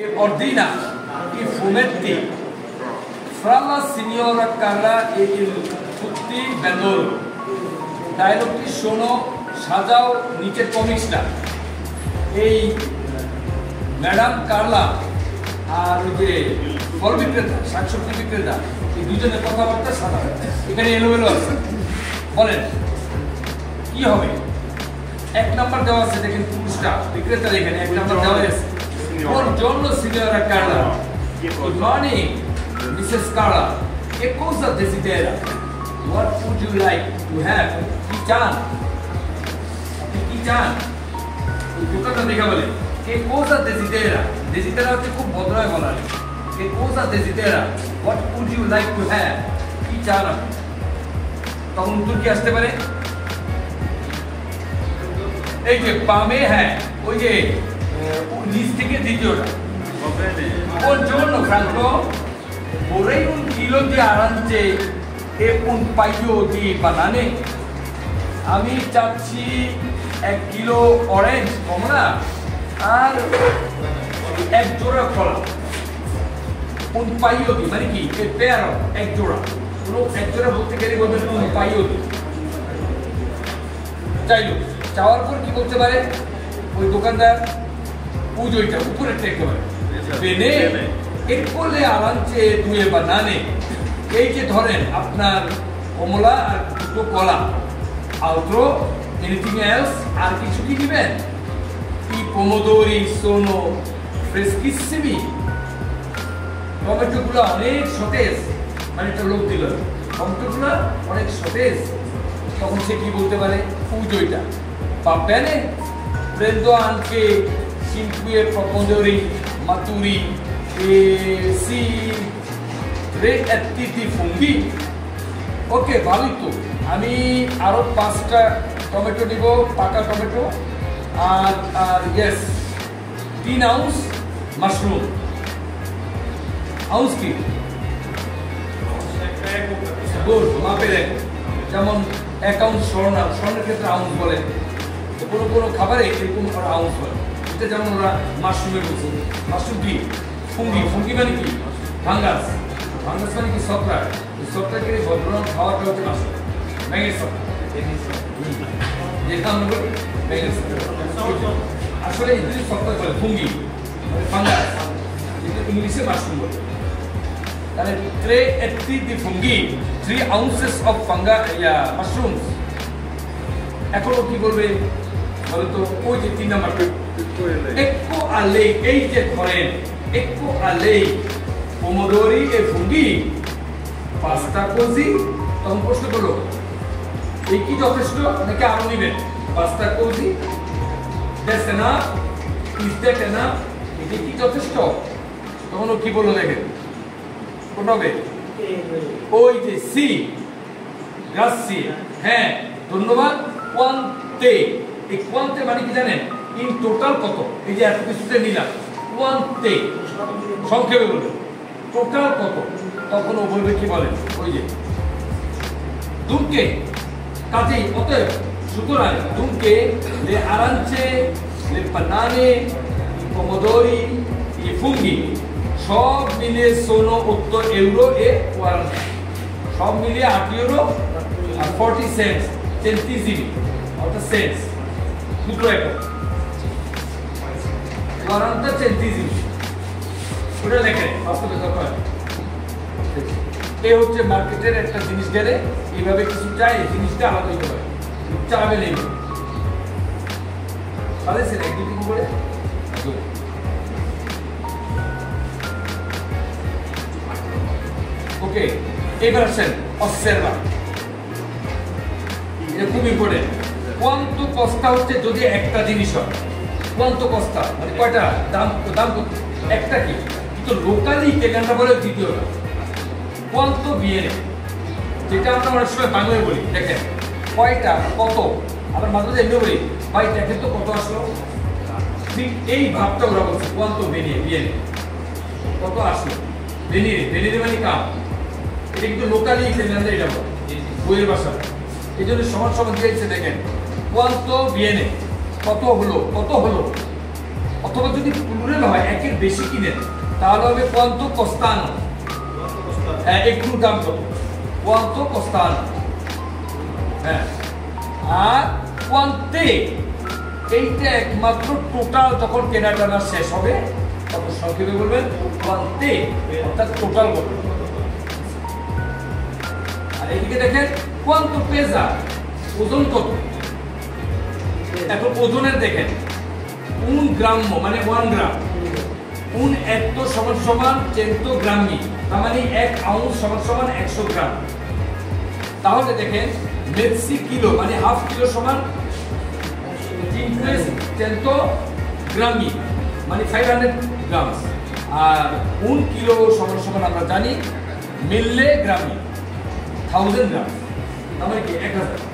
Ordina i fumetti fra la signora Carla e il tutti Bandolo. ডায়লগটি শোনো, সাজাও নিচের কমিক্সটা। এই ম্যাডাম কার্লা আর ওই যে ফল বিক্রেতা, শাকসবজি বিক্রেতা, এই দুজনের কথাবার্তা সাজাও। এখানে এলোমেলো আছে, বলেন কি হবে? এক নাম্বার দেওয়া আছে, দেখেন পুরুষটা বিক্রেতা, এখানে এক নাম্বার দেওয়া আছে। Buongiorno signora Carla. Good morning, Mrs. Carla. Che cosa desidera? What would you like to have? কি চান? কি চান? এই দোকানটা দেখা বলে Che cosa desidera? Desidera হচ্ছে খুব ভদ্রভাবে বলা। Che cosa desidera? What would you like to have? কি চান আপনি? তখন উত্তর কি আসতে পারে? এই যে বামে, হ্যাঁ ওই যে নিচ থেকে দ্বিতীয়টা। Buongiorno Franco, vorrei un chilo di arance e un paio di banane. আমি চাচ্ছি 1 কিলো অরেঞ্জ কমলা আর এক জোড়া কলা। un paio di মানে কি? পেয়ার, এক জোড়া। পুরো এক জোড়া বলতে গেলে বলবেন un paio di। চাইলো, চাওয়ার পর কি বলতে পারে ওই দোকানদার? পুজোটা উপরে টেকে পারে বেনে একলে আরাঞ্চে দুয়ে বানানে। এই যে ধরেন আপনার কমলা আর দুটো কলা, আউট্রো এনিথিং এলস, আর কিছু কি দিবেন? I pomodori sono freschissimi. টমেটোগুলো অনেক সতেজ, মানে একটা লোক দিল টমেটোগুলো অনেক সতেজ। তখন সে কি বলতে পারে? পুজোটা বা বেনে prendo anche 5 pomodori maturi e sì 3 etti di funghi. ওকে, ভালোই তো। আমি আরো 5টা টমেটো নিব, পাকা টমেটো, আর আর ইয়েস 3 আউন্স মাশরুম। আউন্স কি? গুড, মাপের এক। যেমন 1 আউন্স স্বর্ণ, স্বর্ণের ক্ষেত্রে আউন্স বলে। কোনো কোনো খাবারে এরকম আউন্স হয়। এটা যেমন ওরা মাশরুমে বলছে। মাশরুম কি? ফুঙ্গি। ফুঙ্গি মানে কি? ফাঙ্গাস। ফাঙ্গাস মানে কি? ছত্রাক। ছত্রাকের এই ভদ্রনাম খাওয়াটা হচ্ছে মাশরুম, ব্যাঙের ছত্রাক। যেটা আমরা বলি ব্যাঙের ছত্রাক, আসলে এই দুই ছত্রাক বলে ফুঙ্গি, মানে ফাঙ্গাস, যেটা ইংলিশে মাশরুম বলে। তাহলে 3 etti di funghi, 3 ounces of mushrooms. এখন কি বলবে বলতো? ওই যে 3 নাম্বার ecco a lei, এই যে ধরেন ecco a lei pomodori e funghi, pasta così। তখন প্রশ্ন করলো এই কি যথেষ্ট নাকি আরো নিবেন? pasta così, that's enough, is that enough? এটা কি যথেষ্ট? তখন ও কি বললো দেখেন, কোনটা হবে? ওই যে সি, grazie, হ্যাঁ ধন্যবাদ। quante, এই quante মানে কি জানেন? ইন টোটাল কত? এই যে এত কিছুতে নিলাম, quante সংক্ষেপে বলবে টোটাল কত। তখন ও বলবে কি বলেন? ওই যে dunque, কাজেই অতএব, সুতরাং dunque le arance, le banane, i pomodori, i funghi সব মিলিয়ে sono 8 euro e 40, সব মিলিয়ে 8 ইউরো আর 40 সেন্টস, centesimi অর্থাৎ সেন্টস, দুটো একক 40 centesimi। ওটা লেখে বাস্তবে দরকার। এই হচ্ছে মার্কেটের একটা জিনিস গেলে এইভাবে কিছু চাই, জিনিসটা আলাদা হতে পারে, চাবে নেই তাহলে সে একদিন করে। ওকে, এবার আসেন অবজারভার, এটা খুব ইম্পর্টেন্ট। কোয়ান্টো কস্তা হচ্ছে যদি একটা জিনিস হয়, কোয়ান্টো কস্তা মানে কয়টা দাম, দাম কত, একটা কি, কিন্তু লোকালি কেনাটা বলে দ্বিতীয়টা। কোয়ান্টো বিয়েনে, যেটা আমরা অনেক সময় বাংলায় বলি, দেখেন কয়টা, কত, আবার মাঝে মাঝে এমনি বলি ভাই দেখেন তো কত আসলো। ঠিক এই ভাবটা ওরা বলছে কোয়ান্টো বেনিয়ে, বিয়েনে কত আসলো, বেনিয়ে, বেনিয়ে মানে কাম। এটা কিন্তু লোকালি কেনাটা, এটা বইয়ের ভাষা। এই জন্য সমান সমান দিয়েছে, দেখেন কোয়ান্টো বিয়েনে, কত হলো, কত হলো। অথবা যদি প্লুরাল হয় একের বেশি কিনেন তাহলে হবে quanto costano, হ্যাঁ একটু দাম কত, quanto costano, হ্যাঁ। আর quante এইটা একমাত্র টোটাল যখন কেনাকাটা শেষ হবে তখন সংক্ষেপে বলবেন quante, অর্থাৎ টোটাল কত। আর এদিকে দেখেন quanto pesa, ওজন কত। এখন ওজনের দেখেন un grammo মানে 1 গ্রাম, un etto সমান সমান 100 grammi, তার মানে 1 আউন্স সমান সমান 100 গ্রাম। তাহলে দেখেন মেক্সি কিলো মানে হাফ কিলো সমান 100 grammi মানে 500 গ্রাম। আর un কিলো সমান সমান আমরা জানি মিলে গ্রামি 1000 গ্রাম, তার মানে কি 1000।